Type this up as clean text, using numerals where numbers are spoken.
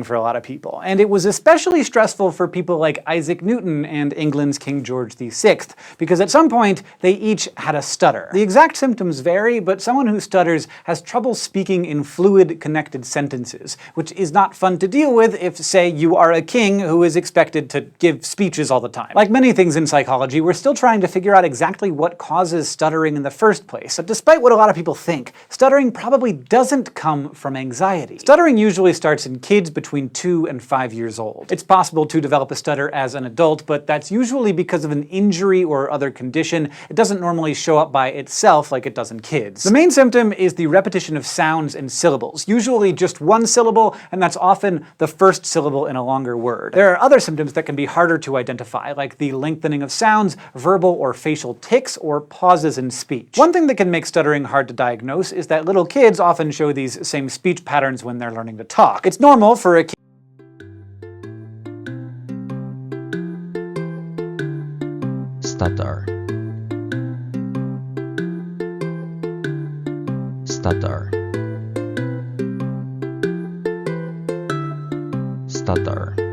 for a lot of people, and it was especially stressful for people like Isaac Newton and England's King George VI, because at some point they each had a stutter. The exact symptoms vary, but someone who stutters has trouble speaking in fluid, connected sentences, which is not fun to deal with if, say, you are a king who is expected to give speeches all the time. Like many things in psychology, we're still trying to figure out exactly what causes stuttering in the first place. But despite what a lot of people think, stuttering probably doesn't come from anxiety. Stuttering usually starts in kids between 2 and 5 years old. It's possible to develop a stutter as an adult, but that's usually because of an injury or other condition. It doesn't normally show up by itself like it does in kids. The main symptom is the repetition of sounds and syllables, usually just one syllable, and that's often the first syllable in a longer word. There are other symptoms that can be harder to identify, like the lengthening of sounds, verbal or facial tics, or pauses in speech. One thing that can make stuttering hard to diagnose is that little kids often show these same speech patterns when they're learning to talk. It's normal for a kid stutter, stutter, stutter.